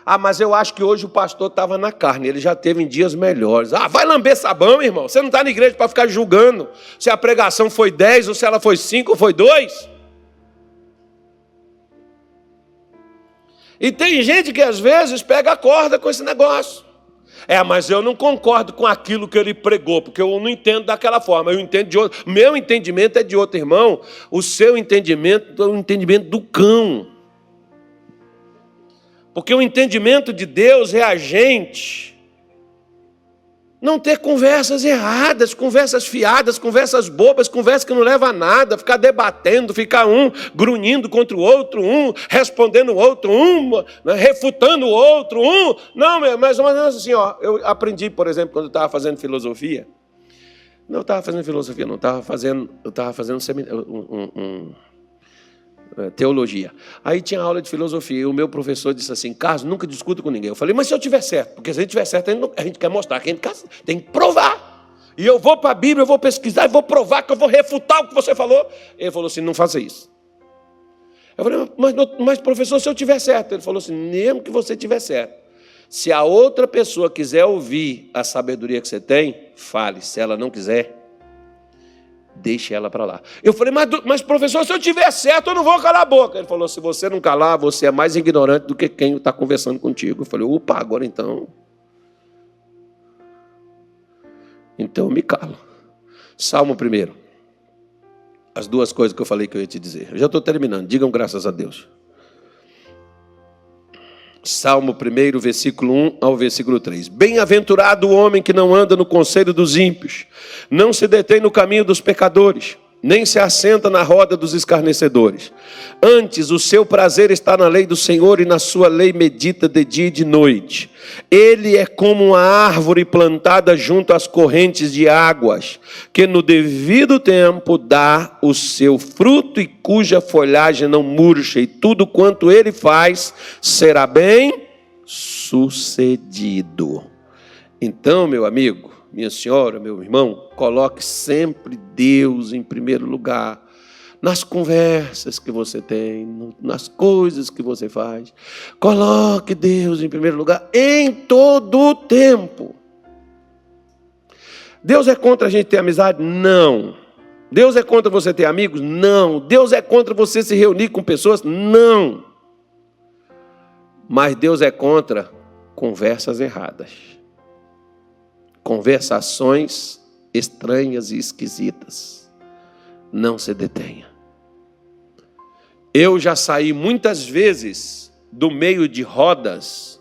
Ah, mas eu acho que hoje o pastor estava na carne, ele já teve em dias melhores. Ah, vai lamber sabão, irmão. Você não está na igreja para ficar julgando se a pregação foi 10, ou se ela foi 5, ou foi 2. E tem gente que às vezes pega a corda com esse negócio. Mas eu não concordo com aquilo que ele pregou, porque eu não entendo daquela forma, eu entendo de outro. Meu entendimento é de outro, irmão. O seu entendimento é o entendimento do cão. Porque o entendimento de Deus é a gente não ter conversas erradas, conversas fiadas, conversas bobas, conversas que não levam a nada, ficar debatendo, ficar um grunhindo contra o outro, um respondendo o outro, né, refutando o outro, Não, mais ou menos assim, ó. Eu aprendi, por exemplo, quando eu estava fazendo filosofia. Não estava fazendo filosofia, não, eu estava fazendo teologia. Aí tinha aula de filosofia e o meu professor disse assim: Carlos, nunca discuta com ninguém. Eu falei: mas se eu tiver certo? Porque se a gente tiver certo, a gente quer mostrar, que a gente tem que provar. E eu vou para a Bíblia, eu vou pesquisar e vou provar, que eu vou refutar o que você falou. Ele falou assim: não faça isso. Eu falei: mas professor, se eu tiver certo? Ele falou assim: mesmo que você tiver certo, se a outra pessoa quiser ouvir a sabedoria que você tem, fale. Se ela não quiser, deixe ela para lá. Eu falei: mas professor, se eu tiver certo, eu não vou calar a boca. Ele falou: se você não calar, você é mais ignorante do que quem está conversando contigo. Eu falei: opa, agora então eu me calo. Salmo 1. As duas coisas que eu falei que eu ia te dizer. Eu já estou terminando, digam graças a Deus. Salmo 1, versículo 1 ao versículo 3. Bem-aventurado o homem que não anda no conselho dos ímpios, não se detém no caminho dos pecadores, nem se assenta na roda dos escarnecedores. Antes, o seu prazer está na lei do Senhor, e na sua lei medita de dia e de noite. Ele é como uma árvore plantada junto às correntes de águas, que no devido tempo dá o seu fruto e cuja folhagem não murcha, e tudo quanto ele faz será bem sucedido. Então, meu amigo, minha senhora, meu irmão, coloque sempre Deus em primeiro lugar, nas conversas que você tem, nas coisas que você faz. Coloque Deus em primeiro lugar em todo o tempo. Deus é contra a gente ter amizade? Não. Deus é contra você ter amigos? Não. Deus é contra você se reunir com pessoas? Não. Mas Deus é contra conversas erradas. Conversações estranhas e esquisitas. Não se detenha. Eu já saí muitas vezes do meio de rodas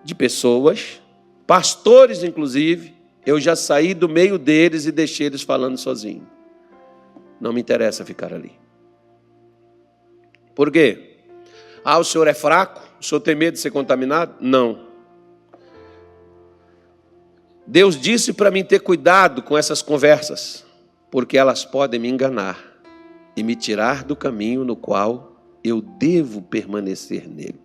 de pessoas, pastores inclusive, eu já saí do meio deles e deixei eles falando sozinho. Não me interessa ficar ali. Por quê? O senhor é fraco? O senhor tem medo de ser contaminado? Não. Deus disse para mim ter cuidado com essas conversas, porque elas podem me enganar e me tirar do caminho no qual eu devo permanecer nele.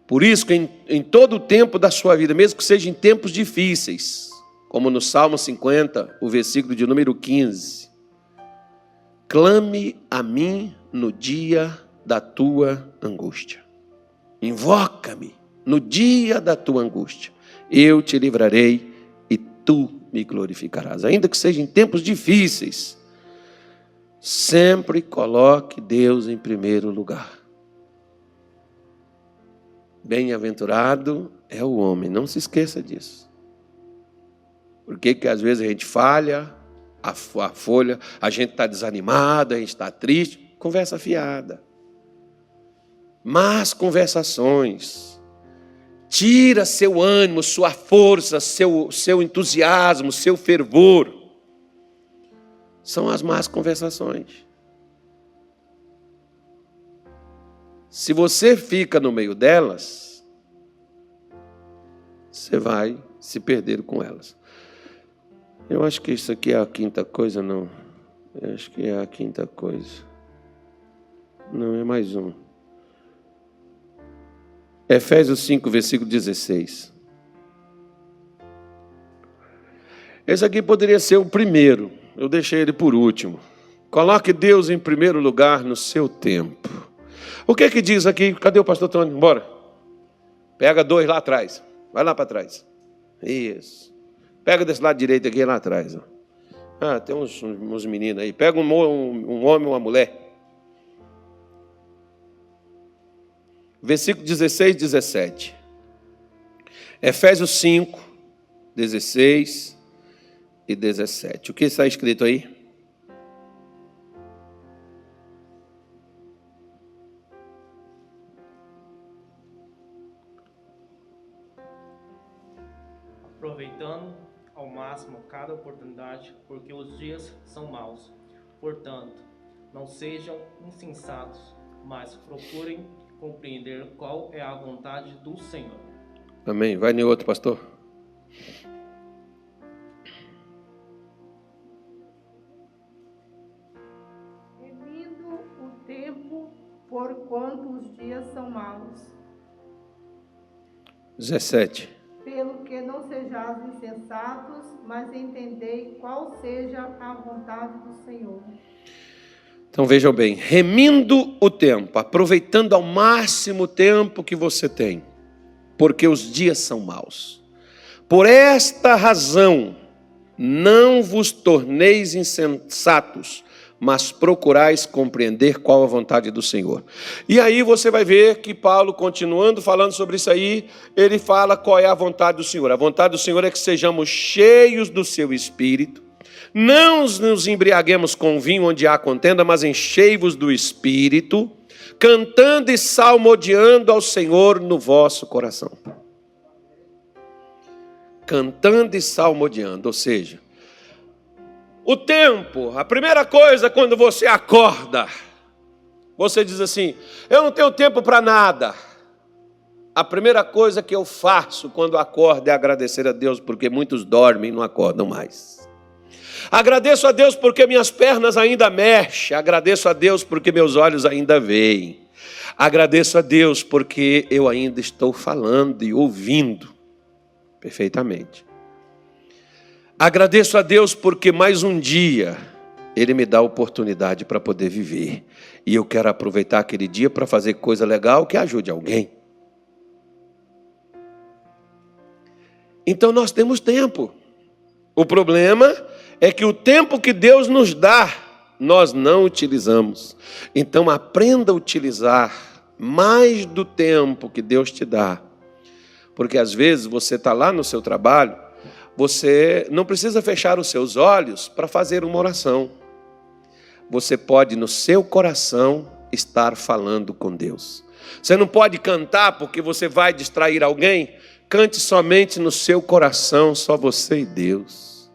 Por isso que em todo o tempo da sua vida, mesmo que seja em tempos difíceis, como no Salmo 50, o versículo de número 15, clame a mim no dia da tua angústia. Invoca-me no dia da tua angústia. Eu te livrarei e tu me glorificarás. Ainda que seja em tempos difíceis, sempre coloque Deus em primeiro lugar. Bem-aventurado é o homem, não se esqueça disso. Por que às vezes a gente falha, a folha, a gente está desanimado, a gente está triste. Conversa fiada. Más conversações. Tira seu ânimo, sua força, seu entusiasmo, seu fervor. São as más conversações. Se você fica no meio delas, você vai se perder com elas. Eu acho que isso aqui é a quinta coisa, não. Eu acho que é a quinta coisa. Não, é mais um. Efésios 5, versículo 16. Esse aqui poderia ser o primeiro. Eu deixei ele por último. Coloque Deus em primeiro lugar no seu tempo. O que é que diz aqui? Cadê o pastor Tony? Bora. Pega 2 lá atrás. Vai lá para trás. Isso. Pega desse lado direito aqui, lá atrás. Ah, tem uns meninos aí. Pega um homem e uma mulher. Versículo 16, 17. Efésios 5, 16 e 17. O que está escrito aí? Aproveitando ao máximo cada oportunidade, porque os dias são maus. Portanto, não sejam insensatos, mas procurem compreender qual é a vontade do Senhor. Amém. Vai em outro, pastor. Remindo o tempo, porquanto os dias são maus. 17. Pelo que não sejais insensatos, mas entendei qual seja a vontade do Senhor. Então vejam bem, remindo o tempo, aproveitando ao máximo o tempo que você tem, porque os dias são maus. Por esta razão, não vos torneis insensatos, mas procurais compreender qual a vontade do Senhor. E aí você vai ver que Paulo, continuando falando sobre isso aí, ele fala qual é a vontade do Senhor. A vontade do Senhor é que sejamos cheios do seu Espírito, não nos embriaguemos com vinho onde há contenda, mas enchei-vos do Espírito, cantando e salmodiando ao Senhor no vosso coração. Cantando e salmodiando, ou seja, o tempo, a primeira coisa quando você acorda, você diz assim, eu não tenho tempo para nada. A primeira coisa que eu faço quando acordo é agradecer a Deus, porque muitos dormem e não acordam mais. Agradeço a Deus porque minhas pernas ainda mexem, agradeço a Deus porque meus olhos ainda veem. Agradeço a Deus porque eu ainda estou falando e ouvindo perfeitamente. Agradeço a Deus porque mais um dia Ele me dá a oportunidade para poder viver. E eu quero aproveitar aquele dia para fazer coisa legal que ajude alguém. Então nós temos tempo. O problema é que o tempo que Deus nos dá, nós não utilizamos. Então aprenda a utilizar mais do tempo que Deus te dá. Porque às vezes você está lá no seu trabalho, você não precisa fechar os seus olhos para fazer uma oração. Você pode, no seu coração, estar falando com Deus. Você não pode cantar porque você vai distrair alguém. Cante somente no seu coração, só você e Deus.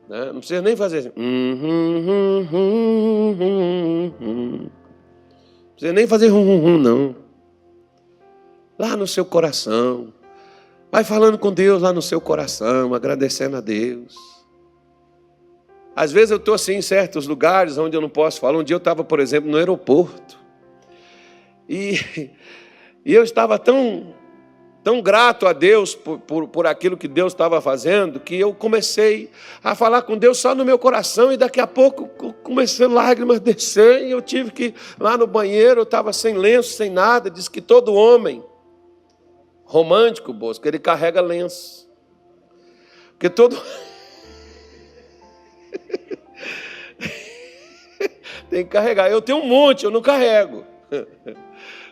Não precisa nem fazer assim. Não precisa nem fazer não. Lá no seu coração. Vai falando com Deus lá no seu coração, agradecendo a Deus. Às vezes eu estou assim em certos lugares onde eu não posso falar. Um dia eu estava, por exemplo, no aeroporto. E eu estava tão grato a Deus por aquilo que Deus estava fazendo, que eu comecei a falar com Deus só no meu coração, e daqui a pouco comecei lágrimas a descer, e eu tive que ir lá no banheiro, eu estava sem lenço, sem nada. Diz que todo homem romântico, Bosco, ele carrega lenço. Porque todo... tem que carregar. Eu tenho um monte, eu não carrego.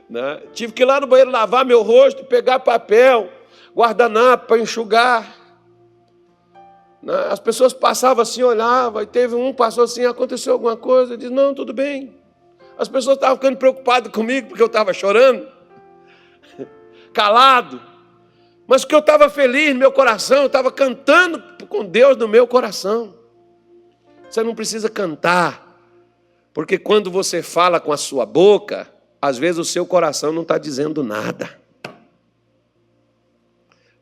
Né? Tive que ir lá no banheiro lavar meu rosto, pegar papel, guardanapo para enxugar. As pessoas passavam assim, olhavam, e teve um passou assim, aconteceu alguma coisa, diz, não, tudo bem. As pessoas estavam ficando preocupadas comigo, porque eu estava chorando, calado, mas porque eu estava feliz no meu coração, eu estava cantando com Deus no meu coração. Você não precisa cantar, porque quando você fala com a sua boca, às vezes o seu coração não está dizendo nada.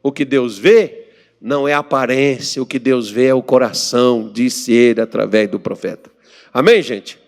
O que Deus vê não é a aparência, o que Deus vê é o coração, disse ele através do profeta. Amém, gente?